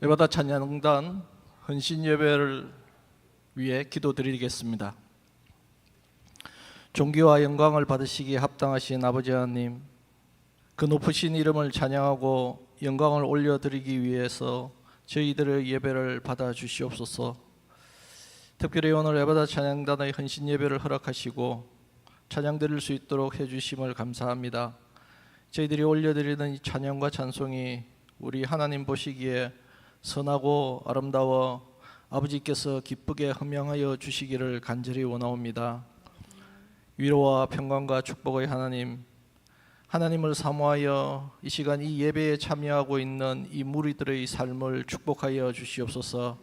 예배다 찬양단 헌신 예배를 위해 기도드리겠습니다. 존귀와 영광을 받으시기에 합당하신 아버지 하나님, 그 높으신 이름을 찬양하고 영광을 올려드리기 위해서 저희들의 예배를 받아 주시옵소서. 특별히 오늘 예배다 찬양단의 헌신 예배를 허락하시고 찬양 드릴 수 있도록 해주심을 감사합니다. 저희들이 올려드리는 이 찬양과 찬송이 우리 하나님 보시기에 선하고 아름다워 아버지께서 기쁘게 흠양하여 주시기를 간절히 원하옵니다. 위로와 평강과 축복의 하나님, 하나님을 사모하여 이 시간 이 예배에 참여하고 있는 이 무리들의 삶을 축복하여 주시옵소서.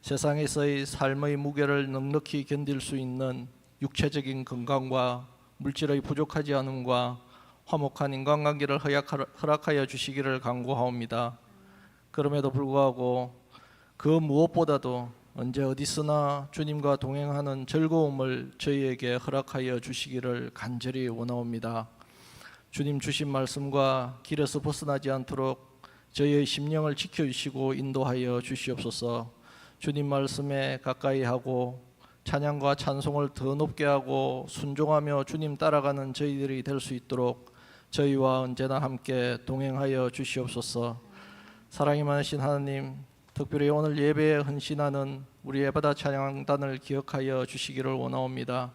세상에서의 삶의 무게를 넉넉히 견딜 수 있는 육체적인 건강과 물질의 부족하지 않음과 화목한 인간관계를 허락하여 주시기를 간구하옵니다. 그럼에도 불구하고 그 무엇보다도 언제 어디서나 주님과 동행하는 즐거움을 저희에게 허락하여 주시기를 간절히 원하옵니다. 주님 주신 말씀과 길에서 벗어나지 않도록 저희의 심령을 지켜주시고 인도하여 주시옵소서. 주님 말씀에 가까이 하고 찬양과 찬송을 더 높게 하고 순종하며 주님 따라가는 저희들이 될 수 있도록 저희와 언제나 함께 동행하여 주시옵소서. 사랑이 많으신 하나님, 특별히 오늘 예배에 헌신하는 우리 예배다 찬양단을 기억하여 주시기를 원하옵니다.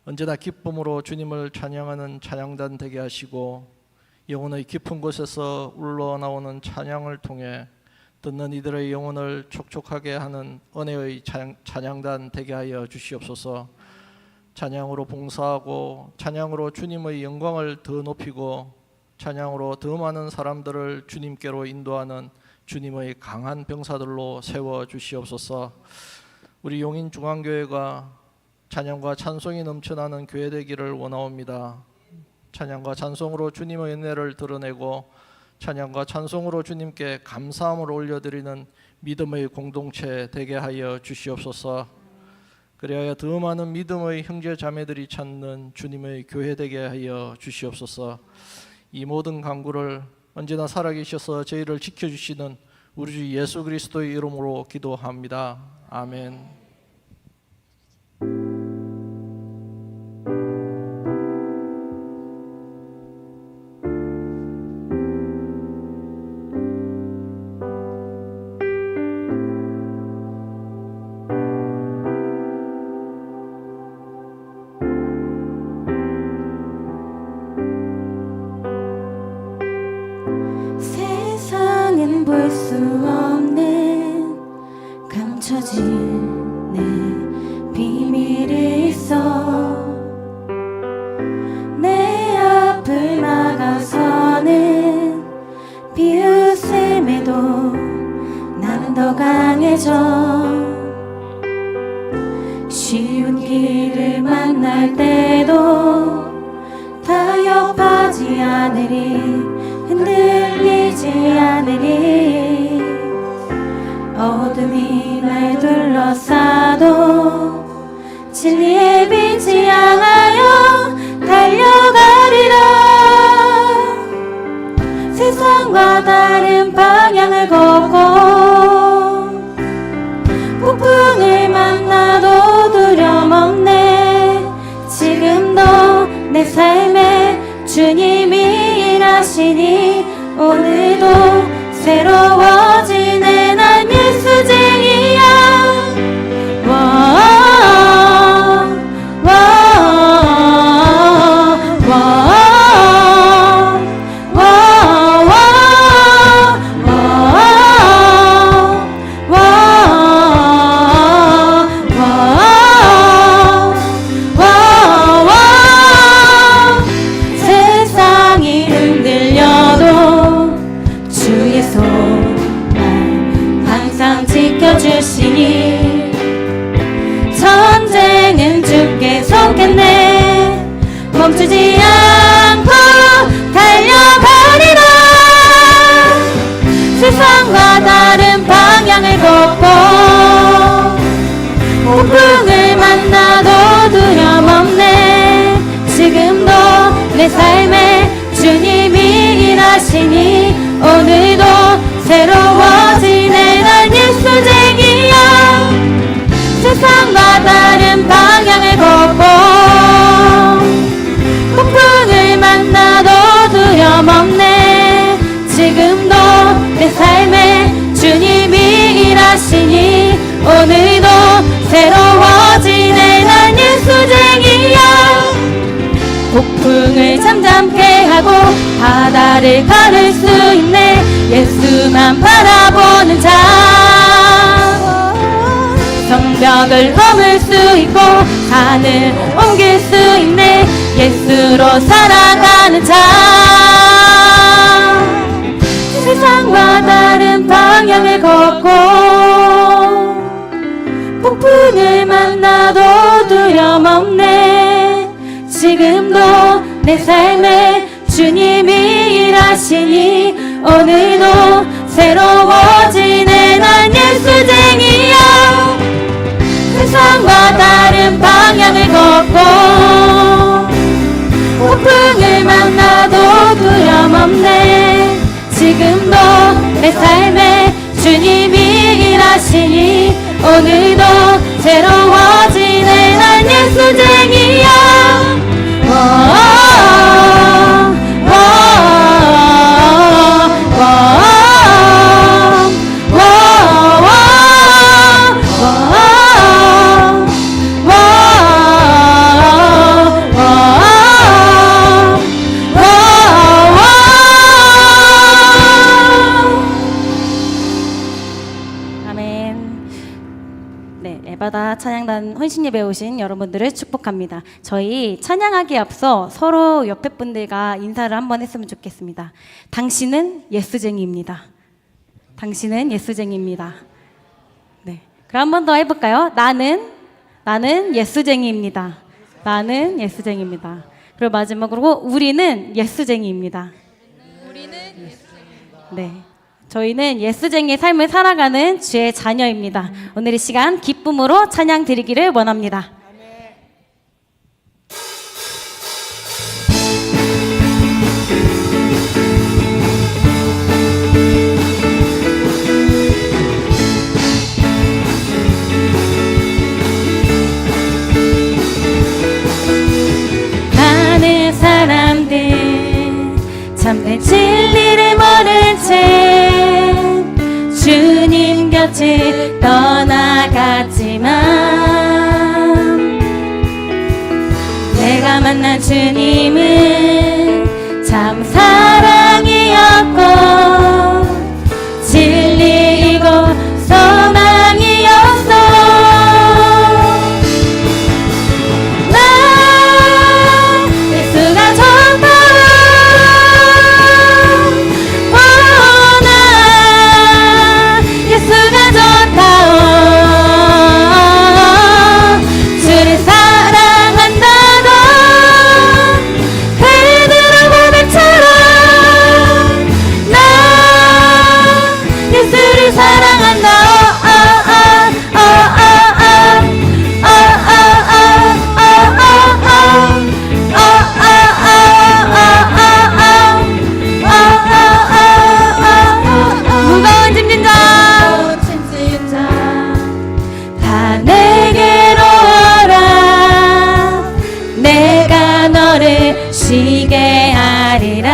언제나 기쁨으로 주님을 찬양하는 찬양단 되게 하시고 영혼의 깊은 곳에서 우러나오는 찬양을 통해 듣는 이들의 영혼을 촉촉하게 하는 은혜의 찬양단 되게 하여 주시옵소서. 찬양으로 봉사하고 찬양으로 주님의 영광을 더 높이고 찬양으로 더 많은 사람들을 주님께로 인도하는 주님의 강한 병사들로 세워 주시옵소서. 우리 용인중앙교회가 찬양과 찬송이 넘쳐나는 교회 되기를 원하옵니다. 찬양과 찬송으로 주님의 은혜를 드러내고 찬양과 찬송으로 주님께 감사함을 올려드리는 믿음의 공동체 되게 하여 주시옵소서. 그리하여 더 많은 믿음의 형제 자매들이 찾는 주님의 교회 되게 하여 주시옵소서. 이 모든 간구를 언제나 살아계셔서 저희를 지켜주시는 우리 주 예수 그리스도의 이름으로 기도합니다. 아멘. 볼 수 없는 감춰진 내 비밀이 있어. 내 앞을 막아서는 비웃음에도 나는 더 강해져. 쉬운 길을 만날 때도 타협하지 않으리, 흔들리지 않으리. 어둠이 날 둘러싸도 진리의 빛이 향하여 달려가리라. 세상과 다른 방향을 걷고 폭풍을 만나도 두려움 없네. 지금도 내 삶에 주님이 일하시니 오늘도 새로워지네. 난 예수쟁이야. 손 날 나를 걸을 수 있네. 예수만 바라보는 자 성벽을 허물 수 있고 산을 옮길 수 있네. 예수로 살아가는 자 세상과 다른 방향을 걷고 폭풍을 만나도 두려움 없네. 지금도 내 삶에 주님이 일하시니 오늘도 새로워지네. 난 예수쟁이야. 세상과 다른 방향을 걷고 폭풍을 만나도 두려움 없네. 지금도 내 삶에 주님이 일하시니 오늘도 새로워지네. 난 예수쟁이야. 에바다 찬양단 헌신예배 오신 여러분들을 축복합니다. 저희 찬양하기에 앞서 서로 옆에 분들과 인사를 한번 했으면 좋겠습니다. 당신은 예수쟁이입니다. 당신은 예수쟁이입니다. 네, 그럼 한 번 더 해볼까요? 나는 예수쟁이입니다. 나는 예수쟁이입니다. 그리고 마지막으로 우리는 예수쟁이입니다. 우리는 예수쟁이입니다. 네. 저희는 예수쟁이의 삶을 살아가는 주의 자녀입니다. 오늘 이 시간 기쁨으로 찬양 드리기를 원합니다. 많은 사람들 참된 진리를 모른 채 주님 곁을 떠나갔지만 내가 만난 주님은 참 사랑이었고 진리이고 소망이었어. 나 예수가 좋다. 주를 사랑한다고 베드로 고백처럼 나 예수를 사랑한다. 무거운 짐진 자 다 내게로 오라. 내가 너를 쉬게 하리라.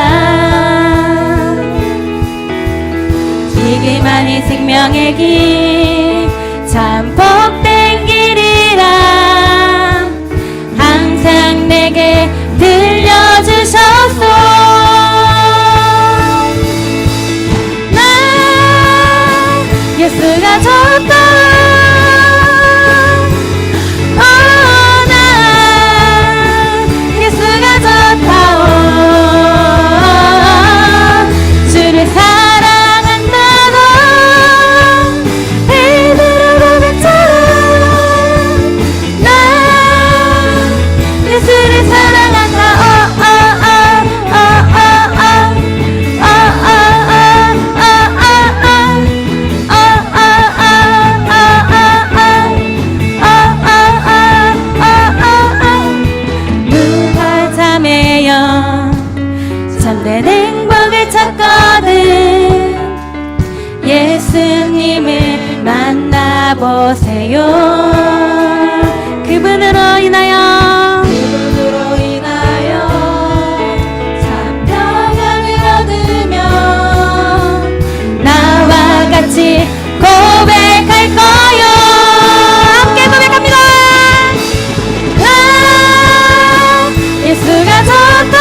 이 길만이 생명의 길 참 복된 길이라 항상 내게 들려주셨소. 나 예수가 좋다. 주를 사랑한다고 베드로 고백처럼 나 예수를 사랑한다. 누가 잠에요 참된 행복을 찾거든 예수님을 만나보세요. 그분으로 인하여 참 평안을 얻으며 나와 같이 고백할 거요. 함께 고백합니다. 예수가 좋다.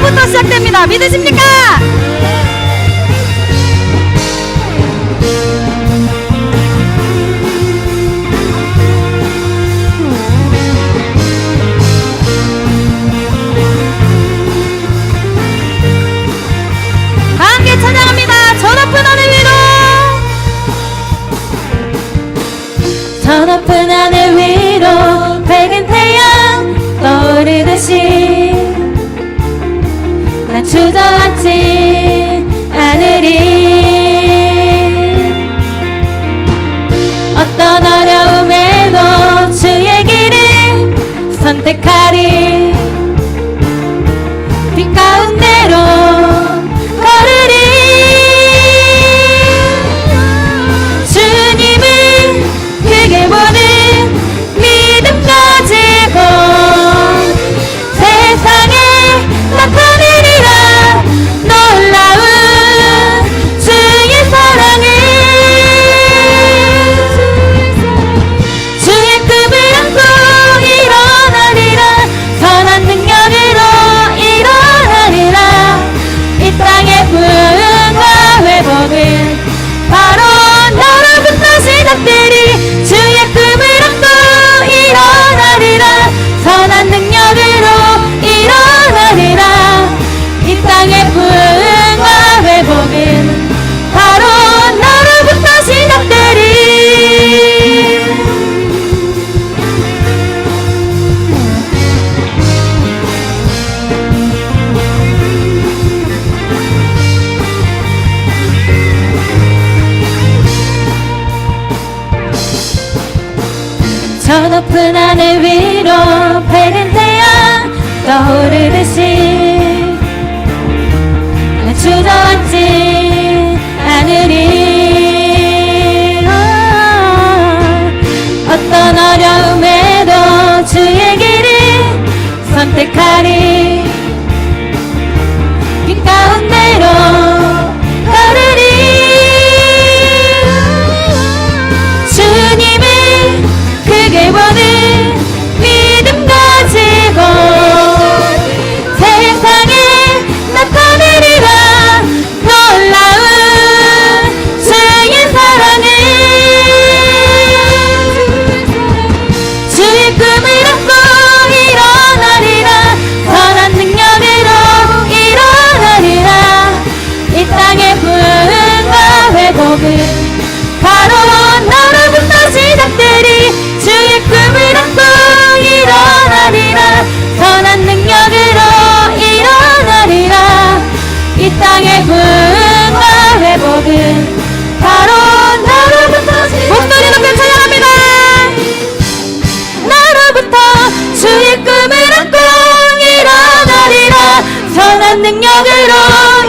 오늘부터 시작됩니다. 믿으십니까? 함께 찬양합니다. 저 높은 하늘 위로, 저 높은 하늘 위로 밝은 태양 떠오르듯이 난 주저앉지 않으리. 어떤 어려움에도 주의 길을 선택하리. 빛 가운데로 걸으리. 주님을 크게 보는 믿음 가지고 세상에 나타내리라. 놀라운 주의 사랑을. 주의 꿈을 안고 일어나리라. 선한 능력으로 일어나리라. 이 땅의 부흥과 회복은 바로 너로부터 시작되리. 주의 꿈을 안고 일어나리라. 선한 능력으로 일어나리라. 이 땅의 부흥과 회복은 바로 너로부터 시작되리. 저 높은 하늘 위로 밝은 태양 떠오르듯이 난 주저앉지 않으리. 어떤 어려움에도 주의 길을 선택하리. 빛 가운데로 걸으리. 주님을 크게 보는 믿음 가지고 세상에 나타내리라. 놀라운 주의 사랑을. 주의 꿈을 안고 일어나리라. 선한 능력으로 일어나리라. 이 땅의 부흥과 회복은 바로 너로부터 시작되리. 주의 꿈을 안고 일어나리라. 선한 능력으로 일어나리라. 이 땅의 부흥과 회복은 바로 너로부터 시작되리. 목소리 높여 찬양합니다. 너로부터 주의 꿈을 안고 일어나리라. 선한 능력으로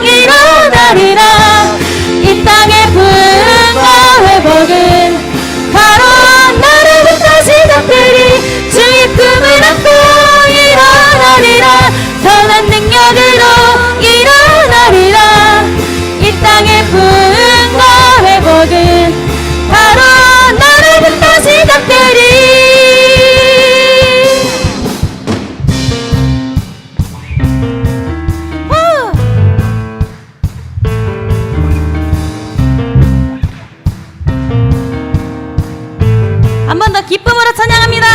일어나리라. 이 땅의 부흥과 회복은 바로 너로부터 시작되리. 주의 꿈을 안고 일어나리라. 선한 능력으로 일어나리라. 이 땅의 부흥과 회복은 바로 너로부터 시작되리. 한 번 더 기쁨으로 찬양합니다.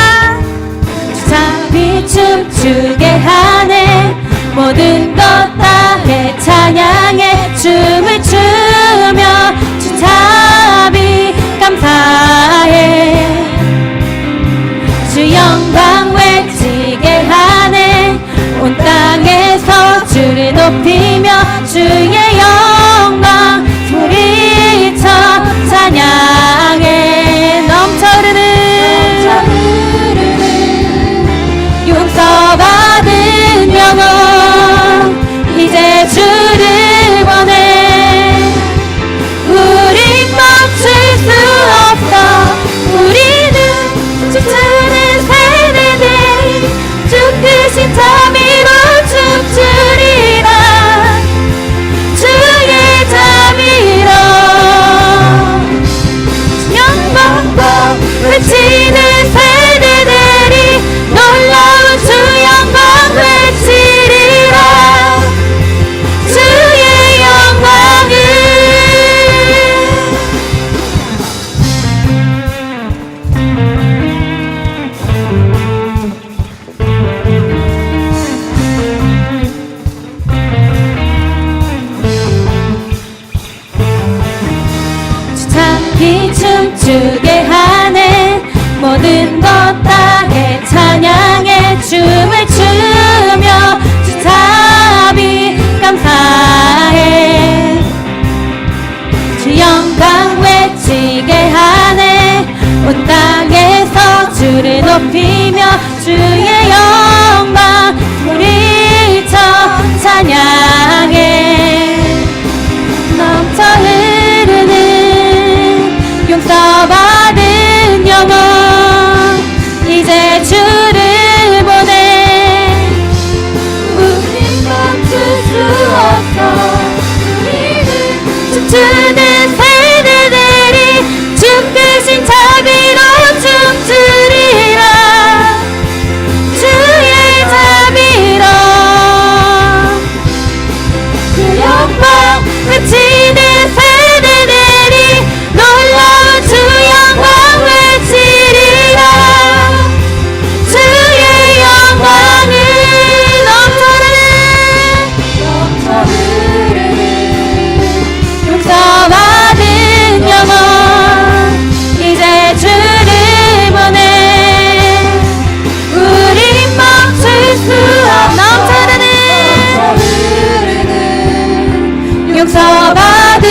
주잡이 춤추게 하네. 모든 것 다 내 찬양에 춤을 추며 주잡이 감사해. 주 영광 외치게 하네. 온 땅에서 주를 높이며 주의 영광 소리쳐 찬양해. 넘쳐흐르는 용서받은 영혼 이제 주를 원해. 우린 멈출 수 없어. 우리는 춤추는 세대들 주 크신 자비로 춤추리라. 높이며 주의 영광 소리쳐 찬양해. 넘쳐 흐르는 용서받은 영혼 이제 주를 보내. 우린 멈출 수 없어. 우리는 춤추는 세대들이 주 크신 자비로 춤추리라. 주의 자비로 그 영광 외치는 세대들이 놀라운 주 영광 외치리라. 주의 영광을 넘쳐 흐르는 용서받은 영혼 이제 주를 보내. 우린 멈출 수 없어. 넘쳐 흐르는 용서받은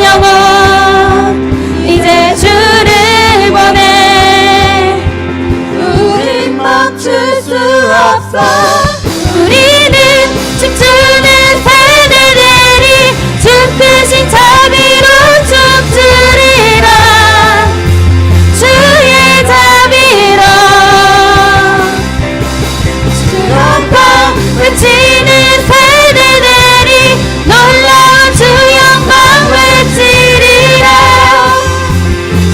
영혼 이제 주를 보내. 우린 멈출 수 없어. 우리는 춤추는 세대들이 주 크신 자비로 춤추리라. 주의 자비로 주 영광 외치는 세대들이 놀라운 주 영광 외치리라.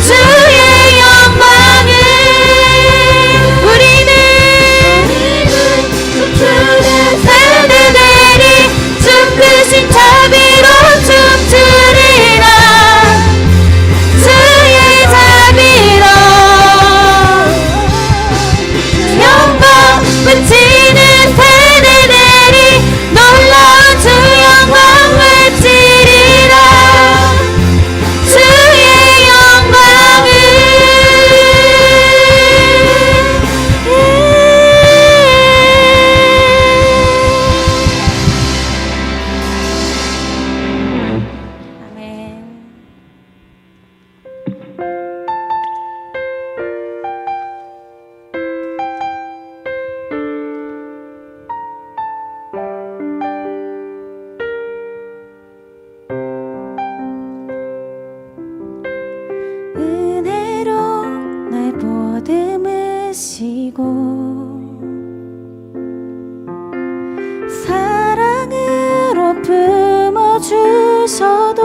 주의 영광을 우리는 춤추는 세대들이 주 크신 자비로 춤추리라. 주의 자비로 영광 외치는 세대들이 놀라운 주 영광 외치리라. 주의 영광을 아멘. 은혜로 날 보듬으시고 사랑으로 품어주셔도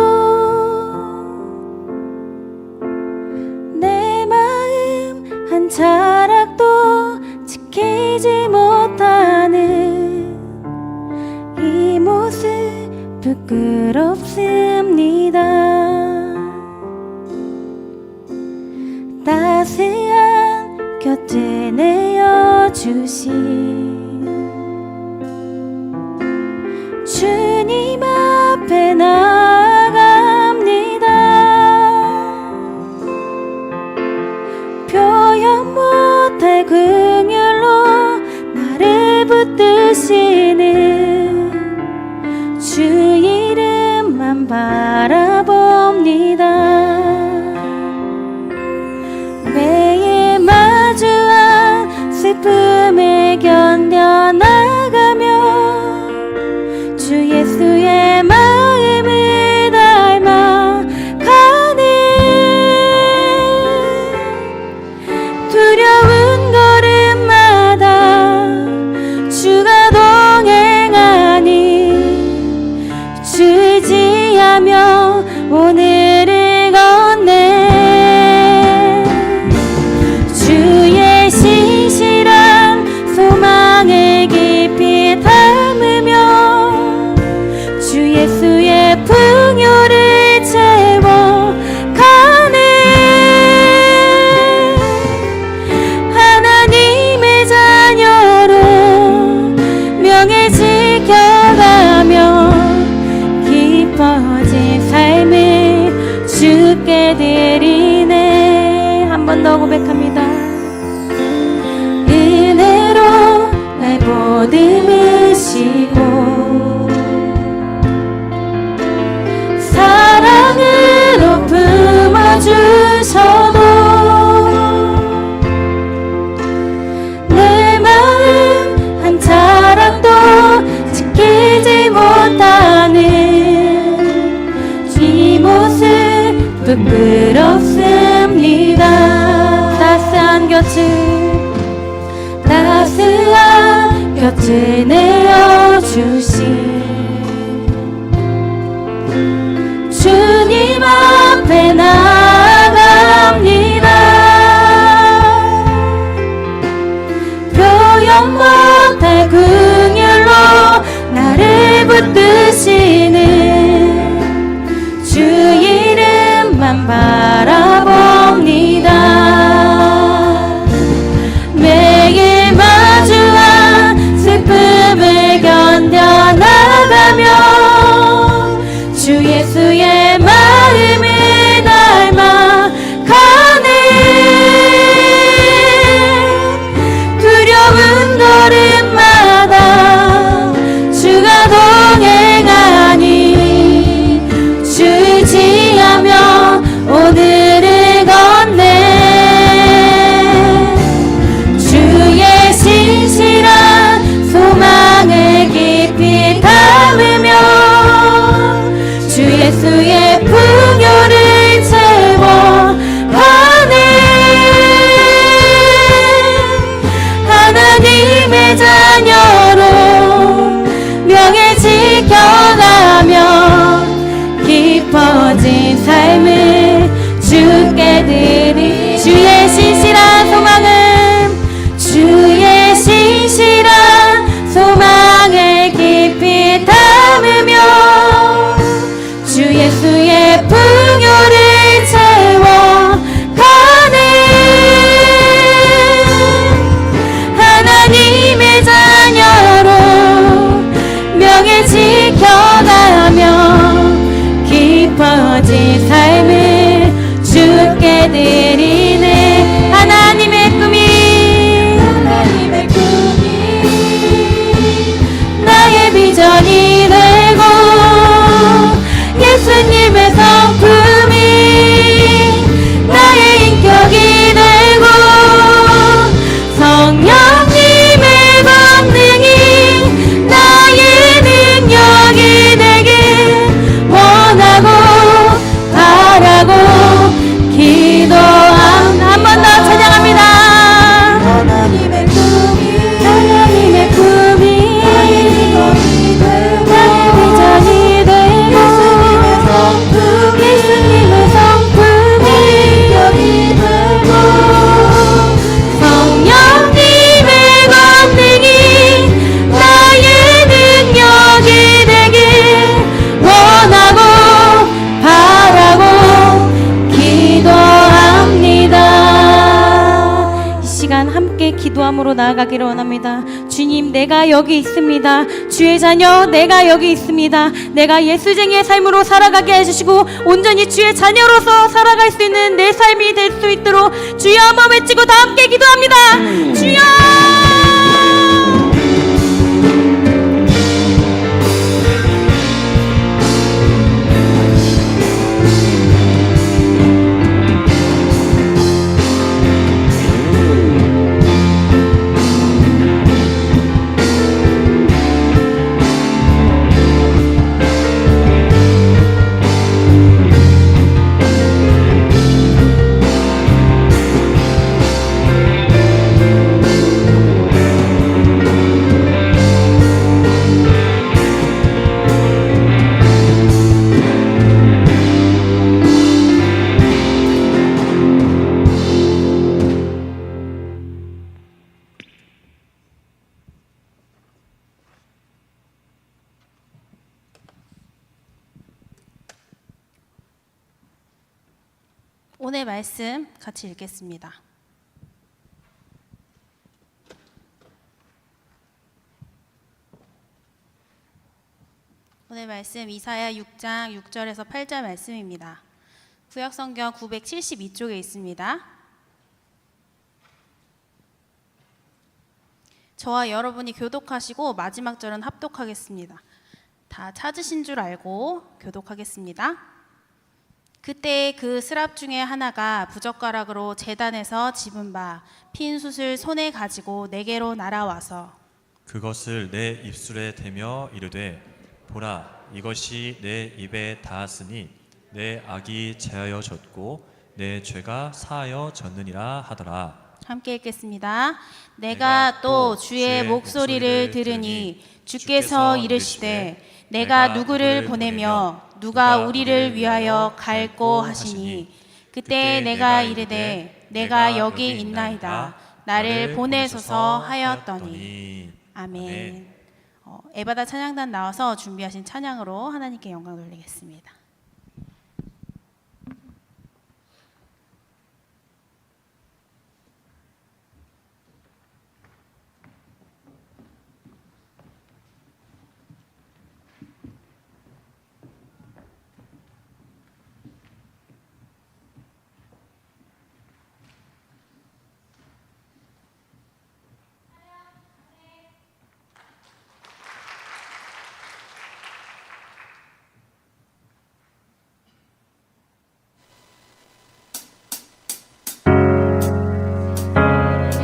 내 마음 한 자락도 지키지 못하는 이 모습 부끄럽습니다. 따스한 곁에 내어주신 주님 앞에 나아갑니다. 표현 못할 긍휼로 나를 붙드시는 주 이름만 바라봅니다. 매일 마주한 슬픔을 견뎌나가며 주 예수의 마음을 닮아가는 두려운 걸음마다 주가 동행하니 주지하며 오늘을 건네. 주의 신실한 소망을 깊이 담으며 주 예수의 풍요를 채워가는 하나님의 자녀로 명예 지켜가며 깊어진 삶을 주께 드리네. 한 번 더 고백합니다. 은혜로 날 보듬으시고 사랑으로 품어주셔도 같은 따스한 곁을 내어주신 주님 앞에 나갑니다. 표현 못할 긍휼로 나를 붙드시는 주 이름만 바라봅니다. 매일 마주한 슬픔을 견뎌나가며 주 예수의 마음을 닮아가네. 두려운 걸음마다 주가 동행하니 주를 지하며 오늘을 걷네. 주의 신실한 소망을 깊이 담으며 주 예수의 풍요를 채워가네. 하나님의 자녀로 명예 지켜가며 깊어진 삶을 주께 드리. 주의 신실한 소망은 주의 신실한 소망을 깊이 담으며 주 예수의 풍요를 채워가네. 하나님의 자녀로 명예 지켜가며 깊어진 삶을 주께 드리네. 하나님의 꿈이 나의 비전이 되고 예수님의 성품이 나의 인격이 되고 성령님의 권능이 나의 능력이 되길 원하고 바라고 기도함. 한 번 더 찬양합니다. 하나님의 꿈이 나의 비전이 되고 예수님의 성품이 성령님의 권능이 나의 능력이 되길 원하고 바라고 기도합니다. 이 시간 함께 기도함으로 나아가기를 원합니다. 주님, 내가 여기 있습니다. 주의 자녀, 내가 여기 있습니다. 내가 예수쟁이의 삶으로 살아가게 해주시고 온전히 주의 자녀로서 살아갈 수 있는 내 삶이 될 수 있도록 주여 한번 외치고 다 함께 기도합니다. 주여! 오늘 말씀 같이 읽겠습니다. 오늘 말씀 이사야 6장 6절에서 8절 말씀입니다. 구약성경 972쪽에 있습니다. 저와 여러분이 교독하시고 마지막 절은 합독하겠습니다. 다 찾으신 줄 알고 교독하겠습니다. 그때 그 스랍 중에 하나가 부젓가락으로 제단에서 집은 바 핀 숯을 손에 가지고 내게로 날아와서 그것을 내 입술에 대며 이르되 보라 이것이 내 입에 닿았으니 내 악이 제하여 졌고 내 죄가 사하여 졌느니라 하더라. 함께 읽겠습니다. 내가 또 주의 목소리를 들으니 주께서 이르시되 내가 누구를 보내며 누가 우리를 위하여 갈꼬 하시니 그때 내가 이르되 내가 여기 있나이다 나를 보내소서 하였더니. 아멘. 에바다 찬양단 나와서 준비하신 찬양으로 하나님께 영광 돌리겠습니다.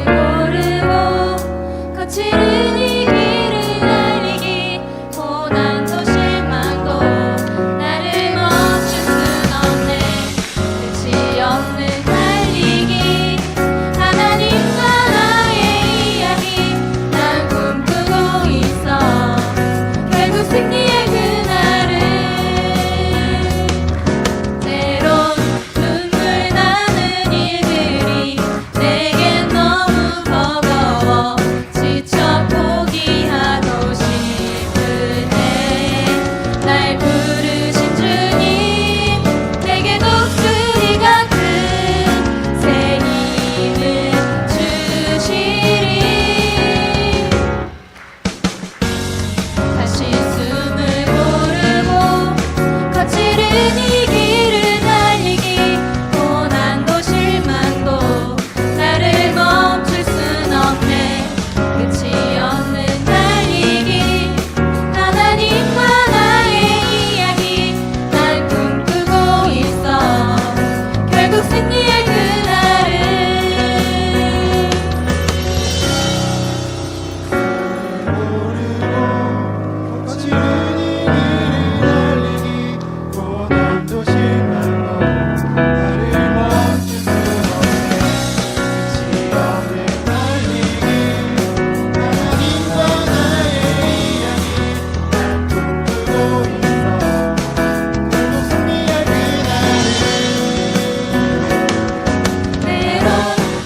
고르고 거칠은 이 길을 달리기 고난도 실망도 나를 멈출 순 없네 끝이 없는 달리기 하나님과 나의 이야기 난 꿈꾸고 있어 결국 승리의 그날을 때론 눈물 나는 일들이 내겐 너무 버거워 지쳐 포기하고 싶은데 날 부르신 주님 내게 독수리 같은 새 힘을 주시리 다시 숨을 고르고 거칠은 이 길을 달리기 고난도 실망도 나를 멈출 순 없네 끝이 없는 달리기 하나님과 나의 이야기 난 꿈꾸고 있어 결국 승리의 그날을 거칠은 이 길을 달리기 고난도 실망도 나를 멈출 수 없네 끝이 없는 달리기 하나님과 나의 이야기 난 꿈꾸고 있어 결국 승리의 그날을 때론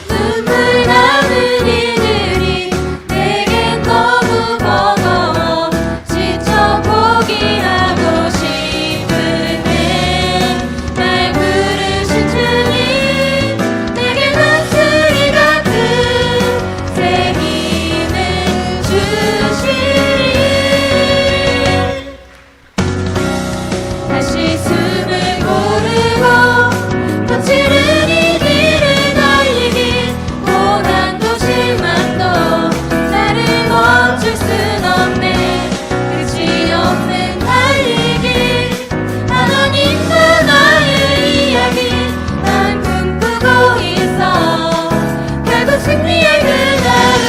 눈물 나는 일들이 내겐 너무 버거워 지쳐 포기하고 싶은데 날 부르신 주님 내게 독수리 같은 새 힘을 주시리 다시 숨을 고르고 거칠은 이 길을 달리기 고난도 실망도 나를 멈출 순 없네 끝이 없는 달리기 하나님과 나의 이야기 난 꿈꾸고 있어 결국 승리의 그날을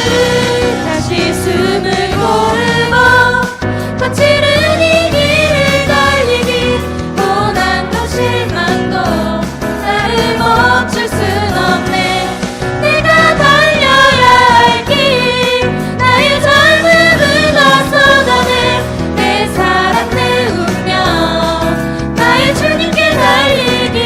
다시 숨을 고르고 거칠은 이 길을 달리기 고난도 실망도 나를 멈출 순 없네 내가 달려야 할 길 나의 젊음을 다 쏟아내 내 사랑 내 운명 나의 주님께 달리기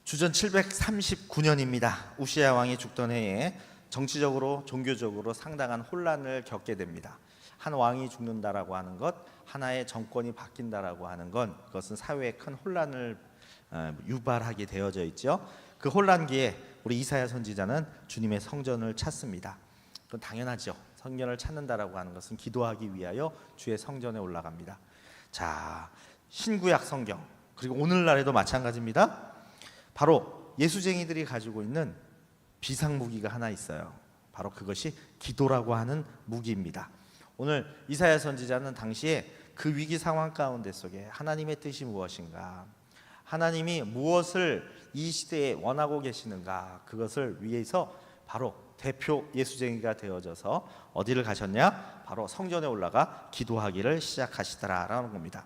주전 739년입니다. 우시야 왕이 죽던 해에 정치적으로 종교적으로 상당한 혼란을 겪게 됩니다. 한 왕이 죽는다라고 하는 것, 하나의 정권이 바뀐다라고 하는 건 그것은 사회에 큰 혼란을 유발하게 되어져 있죠. 그 혼란기에 우리 이사야 선지자는 주님의 성전을 찾습니다. 그건 당연하죠. 성전을 찾는다라고 하는 것은 기도하기 위하여 주의 성전에 올라갑니다. 자, 신구약 성경 그리고 오늘날에도 마찬가지입니다. 바로 예수쟁이들이 가지고 있는 비상 무기가 하나 있어요. 바로 그것이 기도라고 하는 무기입니다. 오늘 이사야 선지자는 당시에 그 위기 상황 가운데 속에 하나님의 뜻이 무엇인가, 하나님이 무엇을 이 시대에 원하고 계시는가, 그것을 위해서 바로 대표 예수쟁이가 되어져서 어디를 가셨냐? 바로 성전에 올라가 기도하기를 시작하시더라라는 겁니다.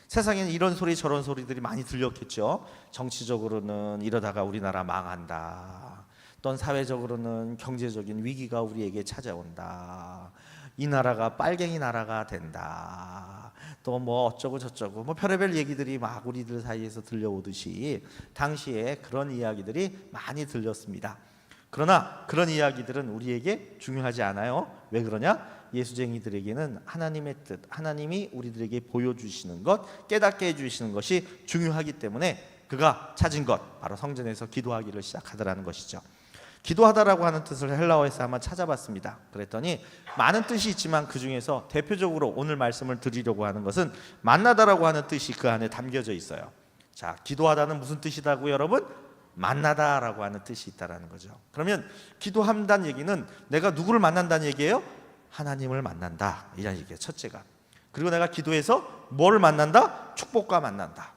세상에는 이런 소리 저런 소리들이 많이 들렸겠죠. 정치적으로는 이러다가 우리나라 망한다, 또는 사회적으로는 경제적인 위기가 우리에게 찾아온다, 이 나라가 빨갱이 나라가 된다, 또 뭐 어쩌고 저쩌고 뭐 별의별 얘기들이 막 우리들 사이에서 들려오듯이 당시에 그런 이야기들이 많이 들렸습니다. 그러나 그런 이야기들은 우리에게 중요하지 않아요. 왜 그러냐? 예수쟁이들에게는 하나님의 뜻, 하나님이 우리들에게 보여주시는 것, 깨닫게 해주시는 것이 중요하기 때문에 그가 찾은 것, 바로 성전에서 기도하기를 시작하더라는 것이죠. 기도하다라고 하는 뜻을 헬라어에서 한번 찾아봤습니다. 그랬더니 많은 뜻이 있지만 그 중에서 대표적으로 오늘 말씀을 드리려고 하는 것은 만나다라고 하는 뜻이 그 안에 담겨져 있어요. 자, 기도하다는 무슨 뜻이라고요, 여러분? 만나다라고 하는 뜻이 있다라는 거죠. 그러면 기도한다는 얘기는 내가 누구를 만난다는 얘기예요? 하나님을 만난다, 이런 얘기예요. 첫째가. 그리고 내가 기도해서 뭐를 만난다? 축복과 만난다.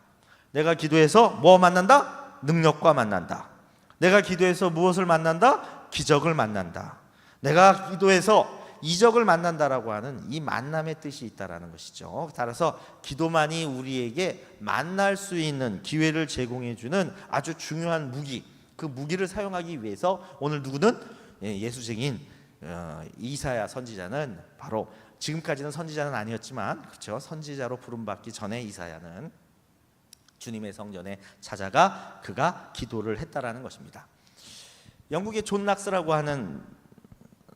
내가 기도해서 뭐 만난다? 능력과 만난다. 내가 기도해서 무엇을 만난다? 기적을 만난다. 내가 기도해서 이적을 만난다라고 하는 이 만남의 뜻이 있다라는 것이죠. 따라서 기도만이 우리에게 만날 수 있는 기회를 제공해 주는 아주 중요한 무기, 그 무기를 사용하기 위해서 오늘 누구는 예수쟁인 이사야 선지자는, 바로 지금까지는 선지자는 아니었지만 그렇죠, 선지자로 부름받기 전에 이사야는 주님의 성전에 찾아가 그가 기도를 했다라는 것입니다. 영국의 존 낙스라고 하는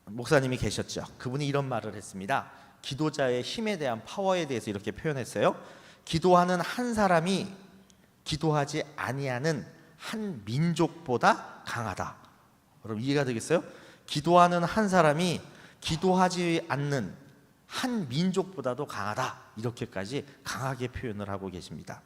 목사님이 계셨죠. 그분이 이런 말을 했습니다. 기도자의 힘에 대한 파워에 대해서 이렇게 표현했어요. 기도하는 한 사람이 기도하지 아니하는 한 민족보다 강하다. 여러분 이해가 되겠어요? 기도하는 한 사람이 기도하지 않는 한 민족보다도 강하다, 이렇게까지 강하게 표현을 하고 계십니다.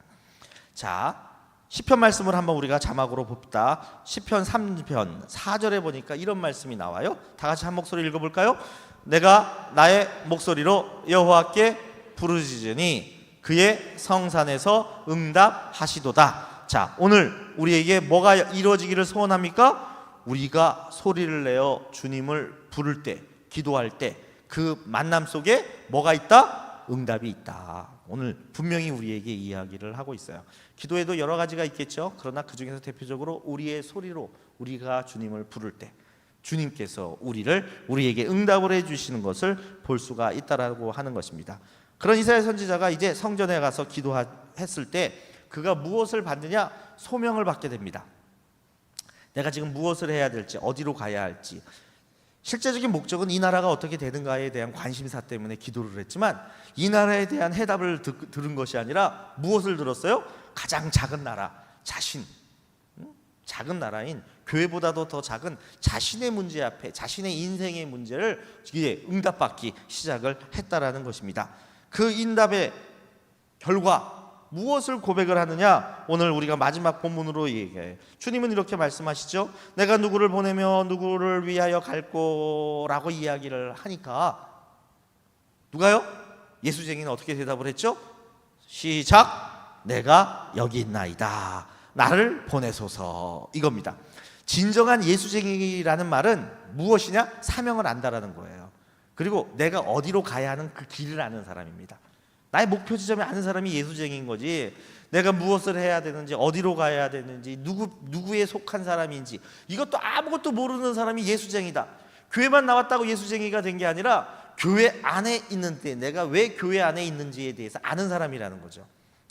자, 시편 말씀을 한번 우리가 자막으로 봅시다. 시편 3편 4절에 보니까 이런 말씀이 나와요. 다 같이 한 목소리 읽어볼까요? 내가 나의 목소리로 여호와께 부르짖으니 그의 성산에서 응답하시도다. 자, 오늘 우리에게 뭐가 이루어지기를 소원합니까? 우리가 소리를 내어 주님을 부를 때, 기도할 때 그 만남 속에 뭐가 있다? 응답이 있다. 오늘 분명히 우리에게 이야기를 하고 있어요. 기도에도 여러 가지가 있겠죠. 그러나 그 중에서 대표적으로 우리의 소리로 우리가 주님을 부를 때 주님께서 우리에게 응답을 해주시는 것을 볼 수가 있다라고 하는 것입니다. 그런 이사야 선지자가 이제 성전에 가서 기도했을 때 그가 무엇을 받느냐? 소명을 받게 됩니다. 내가 지금 무엇을 해야 될지, 어디로 가야 할지. 실제적인 목적은 이 나라가 어떻게 되는가에 대한 관심사 때문에 기도를 했지만 이 나라에 대한 해답을 들은 것이 아니라 무엇을 들었어요? 가장 작은 나라, 자신, 작은 나라인 교회보다도 더 작은 자신의 문제 앞에 자신의 인생의 문제를 응답받기 시작을 했다라는 것입니다. 그 응답의 결과 무엇을 고백을 하느냐? 오늘 우리가 마지막 본문으로 얘기해요. 주님은 이렇게 말씀하시죠. 내가 누구를 보내며 누구를 위하여 갈 거라고 이야기를 하니까 누가요? 예수쟁이는 어떻게 대답을 했죠? 시작! 내가 여기 있나이다. 나를 보내소서. 이겁니다. 진정한 예수쟁이라는 말은 무엇이냐? 사명을 안다라는 거예요. 그리고 내가 어디로 가야 하는 그 길을 아는 사람입니다. 나의 목표 지점이 아는 사람이 예수쟁이인 거지. 내가 무엇을 해야 되는지, 어디로 가야 되는지, 누구에 속한 사람인지 이것도 아무것도 모르는 사람이 예수쟁이다. 교회만 나왔다고 예수쟁이가 된 게 아니라 교회 안에 있는데 내가 왜 교회 안에 있는지에 대해서 아는 사람이라는 거죠.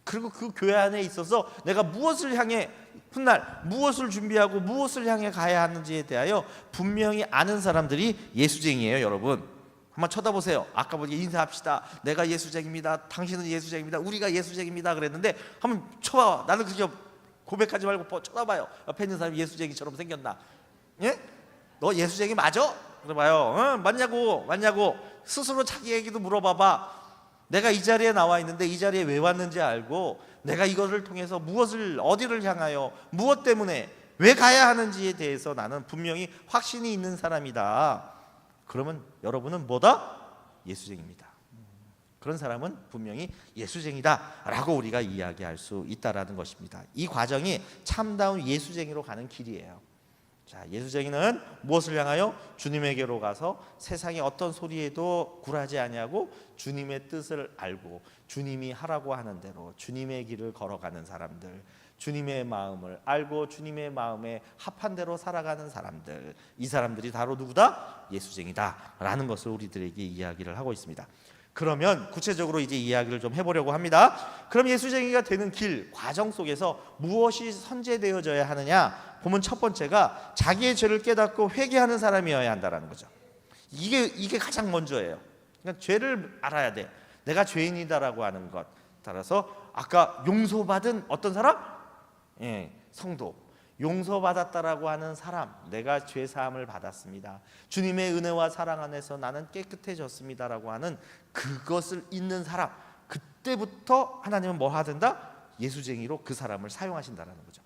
그리고 그 교회 안에 있어서 내가 무엇을 향해 훗날 무엇을 준비하고 무엇을 향해 가야 하는지에 대하여 분명히 아는 사람들이 예수쟁이에요, 여러분. 한번 쳐다보세요. 아까 보니 인사합시다. 내가 예수쟁입니다. 당신은 예수쟁입니다. 우리가 예수쟁입니다. 그랬는데 한번 쳐봐. 나는 그저 고백하지 말고 쳐다봐요. 옆에 있는 사람이 예수쟁이처럼 생겼나? 예? 너 예수쟁이 맞아? 그래봐요. 응? 맞냐고. 스스로 자기 얘기도 물어봐봐. 내가 이 자리에 나와 있는데 이 자리에 왜 왔는지 알고 내가 이것을 통해서 어디를 향하여 무엇 때문에 왜 가야 하는지에 대해서 나는 분명히 확신이 있는 사람이다. 그러면 여러분은 뭐다? 예수쟁입니다. 그런 사람은 분명히 예수쟁이다라고 우리가 이야기할 수 있다라는 것입니다. 이 과정이 참다운 예수쟁이로 가는 길이에요. 자, 예수쟁이는 무엇을 향하여? 주님에게로 가서 세상의 어떤 소리에도 굴하지 아니하고 주님의 뜻을 알고 주님이 하라고 하는 대로 주님의 길을 걸어가는 사람들, 주님의 마음을 알고 주님의 마음에 합한 대로 살아가는 사람들, 이 사람들이 바로 누구다? 예수쟁이다라는 것을 우리들에게 이야기를 하고 있습니다. 그러면 구체적으로 이제 이야기를 좀 해보려고 합니다. 그럼 예수쟁이가 되는 길, 과정 속에서 무엇이 선제되어져야 하느냐? 보면 첫 번째가 자기의 죄를 깨닫고 회개하는 사람이어야 한다는 거죠. 이게 가장 먼저예요. 그러니까 죄를 알아야 돼. 내가 죄인이다라고 하는 것. 따라서 아까 용서받은 어떤 사람? 성도. 용서받았다라고 하는 사람, 내가 죄사함을 받았습니다. 주님의 은혜와 사랑 안에서 나는 깨끗해졌습니다라고 하는 그것을 잊는 사람, 그때부터 하나님은 뭐 하든다? 예수쟁이로 그 사람을 사용하신다라는 거죠.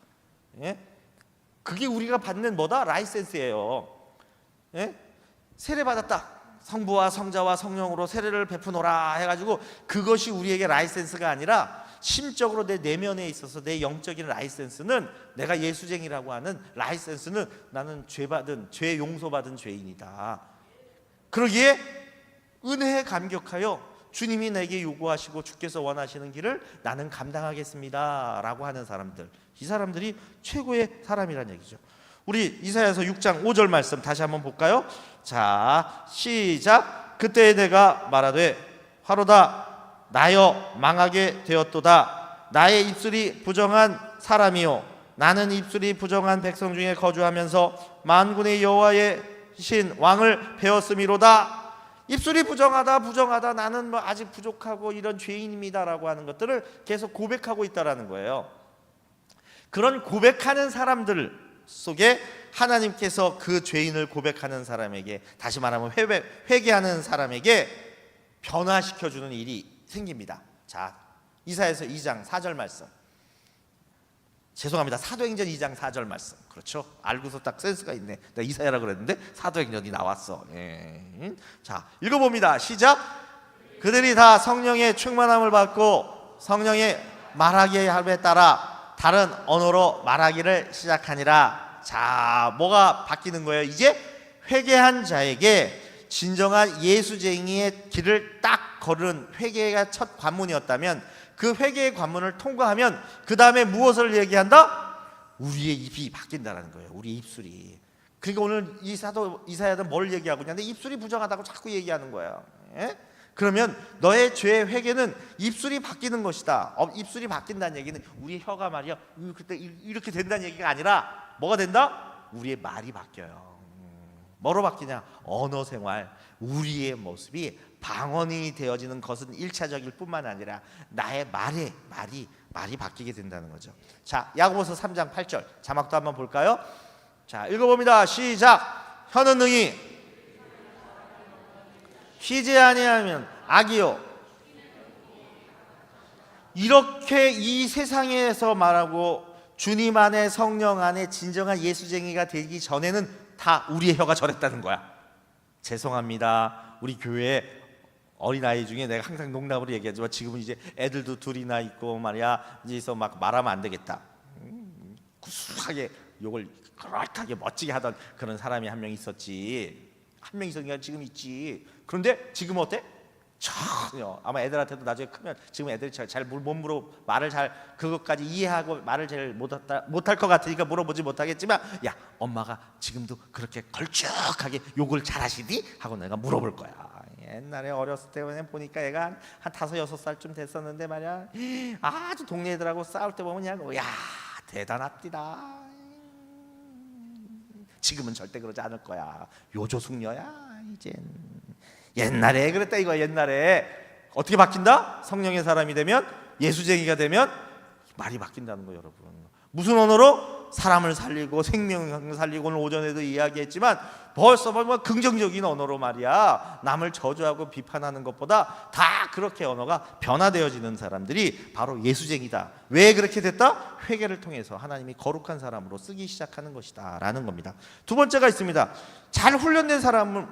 그게 우리가 받는 뭐다? 라이센스예요. 세례 받았다. 성부와 성자와 성령으로 세례를 베푸노라 해가지고 그것이 우리에게 라이센스가 아니라 심적으로 내 내면에 있어서 내 영적인 라이센스는, 내가 예수쟁이라고 하는 라이센스는 나는 죄 용서받은 죄인이다. 그러기에 은혜에 감격하여 주님이 내게 요구하시고 주께서 원하시는 길을 나는 감당하겠습니다 라고 하는 사람들, 이 사람들이 최고의 사람이라는 얘기죠. 우리 이사야서 6장 5절 말씀 다시 한번 볼까요? 자, 시작. 그때 내가 말하되 화로다 나여 망하게 되었도다. 나의 입술이 부정한 사람이요 나는 입술이 부정한 백성 중에 거주하면서 만군의 여호와의 신 왕을 배웠음이로다. 입술이 부정하다 나는 뭐 아직 부족하고 이런 죄인입니다라고 하는 것들을 계속 고백하고 있다라는 거예요. 그런 고백하는 사람들 속에 하나님께서 그 죄인을 고백하는 사람에게, 다시 말하면 회개하는 사람에게 변화시켜주는 일이 생깁니다. 자, 이사야서 2장 4절 말씀. 죄송합니다. 사도행전 2장 4절 말씀. 그렇죠? 알고서 딱 센스가 있네. 내가 이사야라 그랬는데 사도행전이 나왔어. 자, 읽어봅니다. 시작. 그들이 다 성령의 충만함을 받고 성령의 말하기의 함에 따라 다른 언어로 말하기를 시작하니라. 자, 뭐가 바뀌는 거예요? 이제 회개한 자에게 진정한 예수쟁이의 길을 딱 걸은 회개가 첫 관문이었다면, 그 회개의 관문을 통과하면 그 다음에 무엇을 얘기한다? 우리의 입이 바뀐다는 거예요. 우리의 입술이. 그러니까 오늘 이사야는 뭘 얘기하고 있냐는데 입술이 부정하다고 자꾸 얘기하는 거예요. 그러면 너의 죄의 회개는 입술이 바뀌는 것이다. 입술이 바뀐다는 얘기는 우리의 혀가 말이야 그때 이렇게 된다는 얘기가 아니라 뭐가 된다? 우리의 말이 바뀌어요. 뭐로 바뀌냐? 언어 생활, 우리의 모습이 방언이 되어지는 것은 1차적일 뿐만 아니라 나의 말이 바뀌게 된다는 거죠. 자, 야고보서 3장 8절 자막도 한번 볼까요? 자, 읽어봅니다. 시작. 혀는 능히 쉬지 아니하면 악이요. 이렇게 이 세상에서 말하고 주님 안에 성령 안에 진정한 예수쟁이가 되기 전에는 다 우리의 혀가 저랬다는 거야. 죄송합니다. 우리 교회 어린아이 중에 내가 항상 농담으로 얘기하지만 지금은 이제 애들도 둘이나 있고 말이야, 이제서 막 말하면 안 되겠다. 구수하게 욕을 그럴듯하게 멋지게 하던 그런 사람이 한 명 있었지. 한 명 있었으니까 지금 있지. 그런데 지금 어때? 전혀. 아마 애들한테도 나중에 크면 지금 애들이 잘 못 물어, 말을 잘 그것까지 이해하고 말을 잘 못할 것 같으니까 물어보지 못하겠지만, 야, 엄마가 지금도 그렇게 걸쭉하게 욕을 잘하시니? 하고 내가 물어볼 거야. 옛날에 어렸을 때 보니까 애가 한 5-6살쯤 됐었는데 말이야, 아주 동네 애들하고 싸울 때 보면 그냥 야 대단합디다. 지금은 절대 그러지 않을 거야. 요조숙녀야 이젠. 옛날에 그랬다 이거야. 옛날에 어떻게 바뀐다? 성령의 사람이 되면, 예수쟁이가 되면 말이 바뀐다는 거예요, 여러분. 무슨 언어로? 사람을 살리고 생명을 살리고, 오늘 오전에도 이야기했지만 벌써 뭐 긍정적인 언어로 말이야, 남을 저주하고 비판하는 것보다 다 그렇게 언어가 변화되어지는 사람들이 바로 예수쟁이다. 왜 그렇게 됐다? 회개를 통해서 하나님이 거룩한 사람으로 쓰기 시작하는 것이다 라는 겁니다. 두 번째가 있습니다. 잘 훈련된 사람을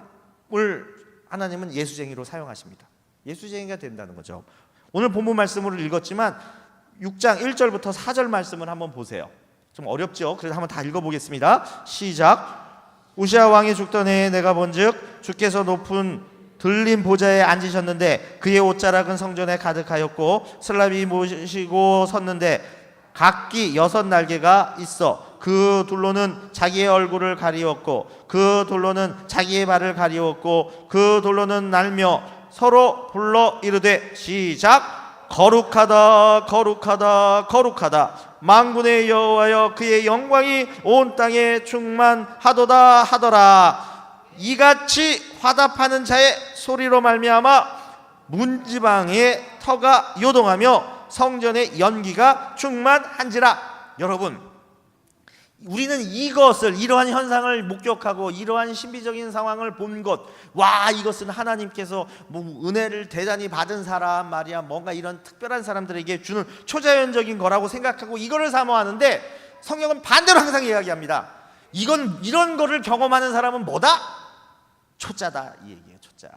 하나님은 예수쟁이로 사용하십니다. 예수쟁이가 된다는 거죠. 오늘 본문 말씀을 읽었지만 6장 1절부터 4절 말씀을 한번 보세요. 좀 어렵죠? 그래서 한번 다 읽어보겠습니다. 시작. 우시아 왕이 죽던 해에 내가 본즉 주께서 높은 들린 보좌에 앉으셨는데 그의 옷자락은 성전에 가득하였고 슬랍이 모시고 섰는데 각기 6날개가 있어 그 둘로는 자기의 얼굴을 가리웠고 그 둘로는 자기의 발을 가리웠고 그 둘로는 날며 서로 불러 이르되 시작. 거룩하다 거룩하다 거룩하다 만군의 여호와여 그의 영광이 온 땅에 충만하도다 하더라. 이같이 화답하는 자의 소리로 말미암아 문지방의 터가 요동하며 성전의 연기가 충만한지라. 여러분, 우리는 이러한 현상을 목격하고 이러한 신비적인 상황을 본 것, 와, 이것은 하나님께서 뭐 은혜를 대단히 받은 사람 말이야, 뭔가 이런 특별한 사람들에게 주는 초자연적인 거라고 생각하고 이거를 사모하는데, 성경은 반대로 항상 이야기합니다. 이런 거를 경험하는 사람은 뭐다? 초짜다, 이 얘기예요. 초짜.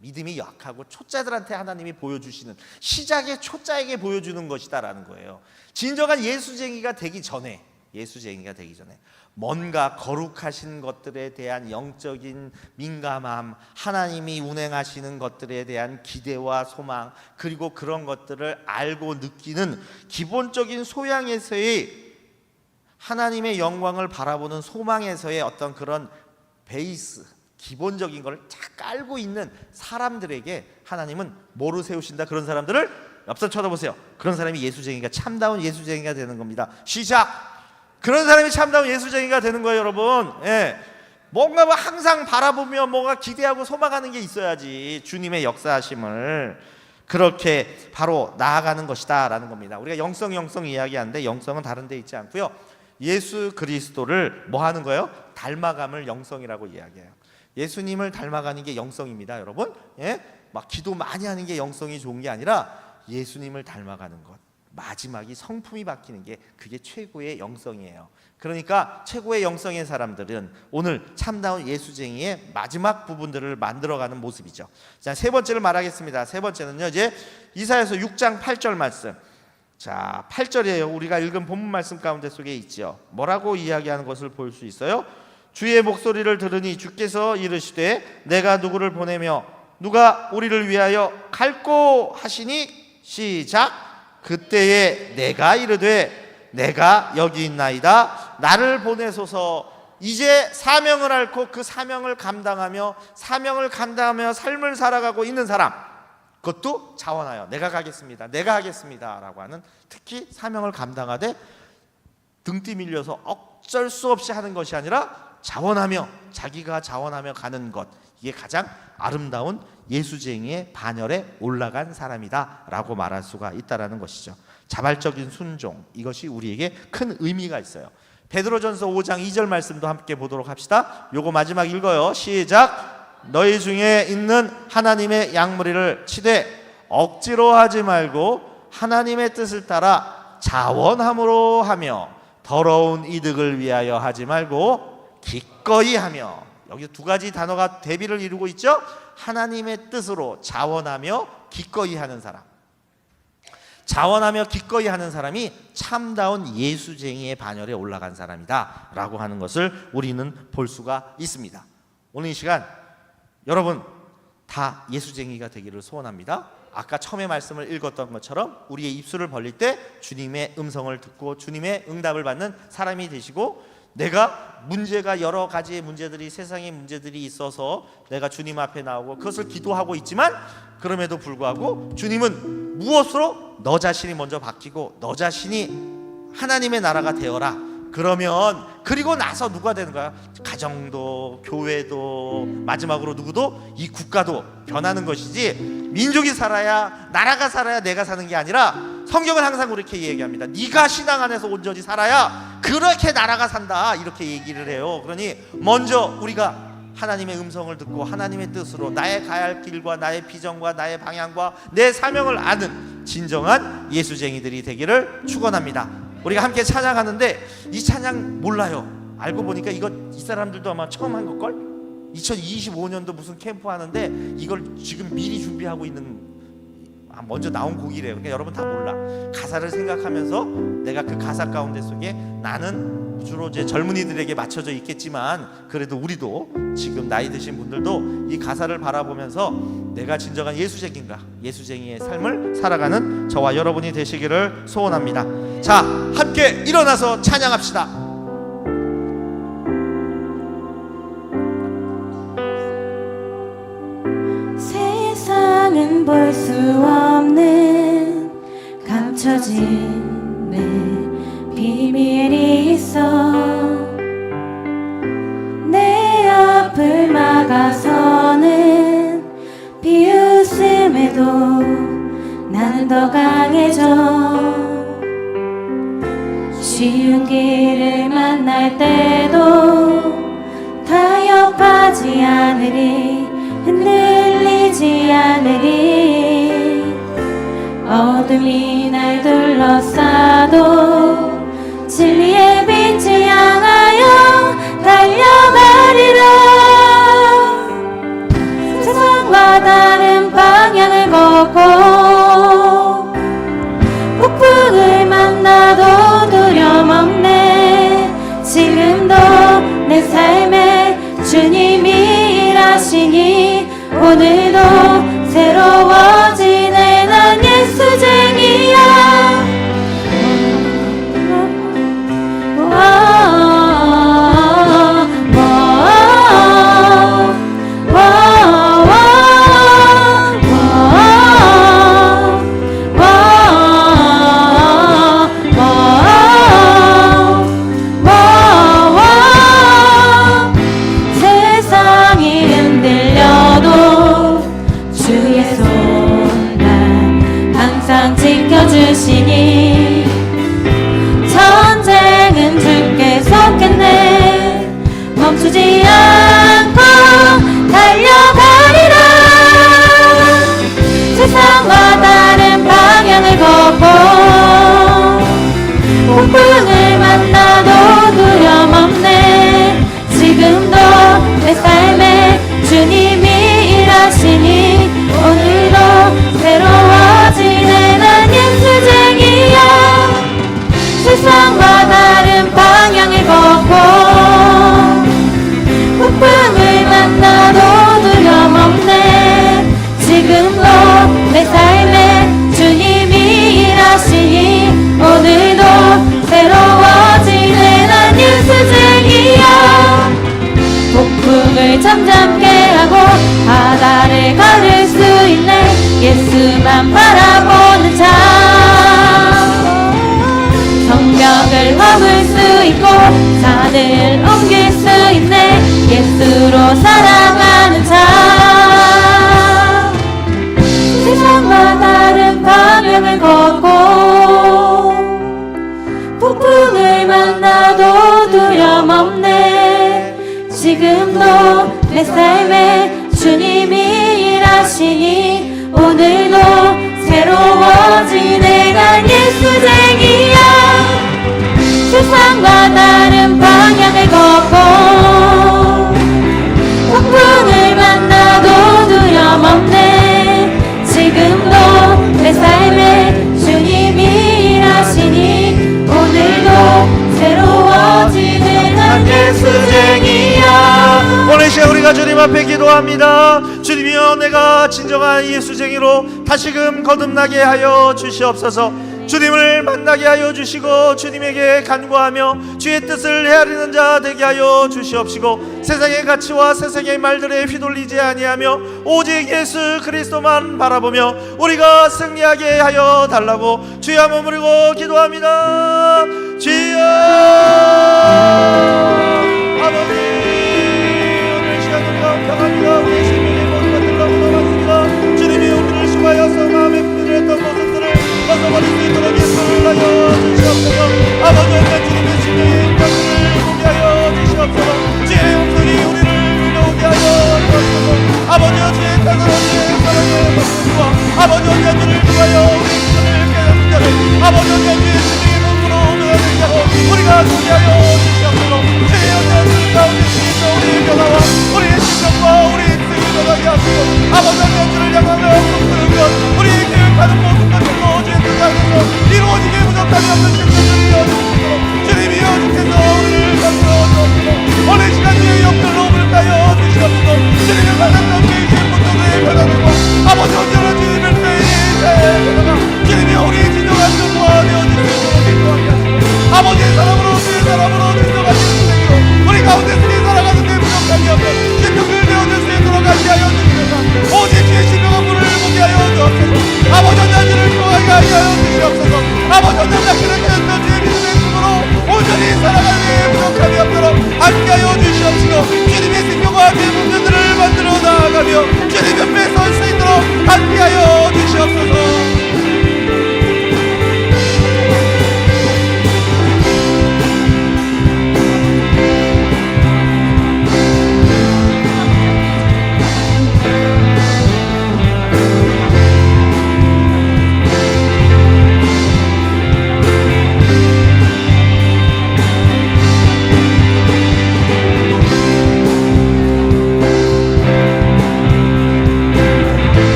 믿음이 약하고 초짜들한테 하나님이 보여주시는, 시작의 초짜에게 보여주는 것이다라는 거예요. 진정한 예수쟁이가 되기 전에, 뭔가 거룩하신 것들에 대한 영적인 민감함, 하나님이 운행하시는 것들에 대한 기대와 소망, 그리고 그런 것들을 알고 느끼는 기본적인 소양에서의, 하나님의 영광을 바라보는 소망에서의 어떤 그런 베이스, 기본적인 걸 쫙 깔고 있는 사람들에게 하나님은 뭐로 세우신다? 그런 사람들을 옆서 쳐다보세요. 그런 사람이 예수쟁이가, 참다운 예수쟁이가 되는 겁니다. 시작! 그런 사람이 참다운 예수쟁이가 되는 거예요, 여러분. 예. 뭔가 항상 바라보며 뭔가 기대하고 소망하는 게 있어야지 주님의 역사하심을 그렇게 바로 나아가는 것이다 라는 겁니다. 우리가 영성 이야기하는데 영성은 다른 데 있지 않고요, 예수 그리스도를 뭐 하는 거예요? 닮아감을 영성이라고 이야기해요. 예수님을 닮아가는 게 영성입니다, 여러분. 예? 막 기도 많이 하는 게 영성이 좋은 게 아니라 예수님을 닮아가는 것, 마지막이 성품이 바뀌는 게, 그게 최고의 영성이에요. 그러니까 최고의 영성의 사람들은 오늘 참다운 예수쟁이의 마지막 부분들을 만들어가는 모습이죠. 자, 세 번째를 말하겠습니다. 세 번째는요, 이제 이사야서 6장 8절 말씀. 자, 8절이에요. 우리가 읽은 본문 말씀 가운데 속에 있죠. 뭐라고 이야기하는 것을 볼 수 있어요? 주의 목소리를 들으니 주께서 이르시되 내가 누구를 보내며 누가 우리를 위하여 갈꼬 하시니. 시작. 그때에 내가 이르되 내가 여기 있나이다, 나를 보내소서. 이제 사명을 앓고 그 사명을 감당하며 삶을 살아가고 있는 사람, 그것도 자원하여 내가 가겠습니다, 내가 하겠습니다 라고 하는, 특히 사명을 감당하되 등띠 밀려서 어쩔 수 없이 하는 것이 아니라 자원하며, 자기가 자원하며 가는 것, 이게 가장 아름다운 예수쟁이의 반열에 올라간 사람이다 라고 말할 수가 있다는 것이죠. 자발적인 순종, 이것이 우리에게 큰 의미가 있어요. 베드로전서 5장 2절 말씀도 함께 보도록 합시다. 요거 마지막 읽어요. 시작. 너희 중에 있는 하나님의 양무리를 치되 억지로 하지 말고 하나님의 뜻을 따라 자원함으로 하며 더러운 이득을 위하여 하지 말고 기꺼이 하며. 여기 두 가지 단어가 대비를 이루고 있죠. 하나님의 뜻으로 자원하며 기꺼이 하는 사람, 자원하며 기꺼이 하는 사람이 참다운 예수쟁이의 반열에 올라간 사람이다 라고 하는 것을 우리는 볼 수가 있습니다. 오늘 이 시간 여러분 다 예수쟁이가 되기를 소원합니다. 아까 처음에 말씀을 읽었던 것처럼 우리의 입술을 벌릴 때 주님의 음성을 듣고 주님의 응답을 받는 사람이 되시고, 내가 문제가 여러 가지의 문제들이, 세상의 문제들이 있어서 내가 주님 앞에 나오고 그것을 기도하고 있지만, 그럼에도 불구하고 주님은 무엇으로? 너 자신이 먼저 바뀌고 너 자신이 하나님의 나라가 되어라. 그러면 그리고 나서 누가 되는 거야? 가정도, 교회도, 마지막으로 누구도? 이 국가도 변하는 것이지, 민족이 살아야, 나라가 살아야 내가 사는 게 아니라, 성경은 항상 그렇게 얘기합니다. 네가 신앙 안에서 온전히 살아야 그렇게 나라가 산다, 이렇게 얘기를 해요. 그러니 먼저 우리가 하나님의 음성을 듣고 하나님의 뜻으로 나의 가야 할 길과 나의 비전과 나의 방향과 내 사명을 아는 진정한 예수쟁이들이 되기를 축원합니다. 우리가 함께 찬양하는데 이 찬양 몰라요. 알고 보니까 이거 이 사람들도 아마 처음 한 걸걸? 2025년도 무슨 캠프 하는데 이걸 지금 미리 준비하고 있는 먼저 나온 곡이래요. 그러니까 여러분 다 몰라. 가사를 생각하면서 내가 그 가사 가운데 속에 나는 주로 이제 젊은이들에게 맞춰져 있겠지만 그래도 우리도 지금 나이 드신 분들도 이 가사를 바라보면서 내가 진정한 예수쟁인가, 예수쟁이의 삶을 살아가는 저와 여러분이 되시기를 소원합니다. 자, 함께 일어나서 찬양합시다. 세상은 볼 수 없는 감춰진 내 비밀이 있어 내 앞을 막아서는 비웃음에도 나는 더 강해져 쉬운 길을 만날 때도 타협하지 않으리 흔들리지 않으리 어둠이 날 둘러싸도 진리의 빛을 향하여 달려가리라 세상과 다른 방향을 걷고 폭풍을 만나도 두려움 없네 지금도 내 삶에 주님이 일하시니 오늘도 새로워지네 난 예수쟁이야 세상이 흔들려도 주의 손 날 항상 지켜주시니 전쟁은 주께 속했네 멈추지 않고 달려가리라 세상과 다른 방향을 걷고 폭풍을 만나도 두려움 없네 지금도 내 삶에 주님이 일하시니 오늘도 새로워지네 난 예수쟁이야 세상과 다른 방향을 걷고 폭풍을 만나도 두려움 없네 지금도 내 삶에 주님이 일하시니 오늘도 새로워지네 난 예수쟁이야 폭풍을 잠잠게 하고 바다를 가를 수 있네 예수만 바라보는 자 성벽을 허물 수 있고 산을 옮길 수 있네 예수로 살아가는 자 세상과 다른 방향을 걷고 폭풍을 만나도 두려움 없네 지금도 내 삶에 주님이 일하시니 오늘도 새로워지네 난 예수쟁이야 세상과 다른 방향을 걷고 폭풍을 만나도 두려움 없네 지금도 내 삶에 주님이 일하시니 오늘도 새로워지네 난 예수쟁이야 오늘 시간 우리가 주님 앞에 기도합니다. 주님이여 내가 진정한 예수쟁이로 다시금 거듭나게 하여 주시옵소서. 주님을 만나게 하여 주시고 주님에게 간구하며 주의 뜻을 헤아리는 자 되게 하여 주시옵시고 세상의 가치와 세상의 말들에 휘둘리지 아니하며 오직 예수 그리스도만 바라보며 우리가 승리하게 하여 달라고 주의 한번 부르고 기도합니다. 주여 아버지 오늘 시간 우리가 평안과 우리의 생명의 모든 것들 너무나 많습니다. 주님이 우리를 수고하여서 마음에 분들했던 모습들을 벗어버릴 수 있도록 예수를 하여 주시옵소서. 아버지 오늘 주님의 심령의 인격을 보게 하여 주시옵소서. 주의 용서리 우리를 위로하게 하여 주옵소서. 아버지여 주의 따뜻한 주의 사랑의 말씀과 아버지 언제들을 위하여 우리 인생을 깨닫는 자를 아버지 언제 주의 심령의 몸으로 오늘을 하고 우리가 주의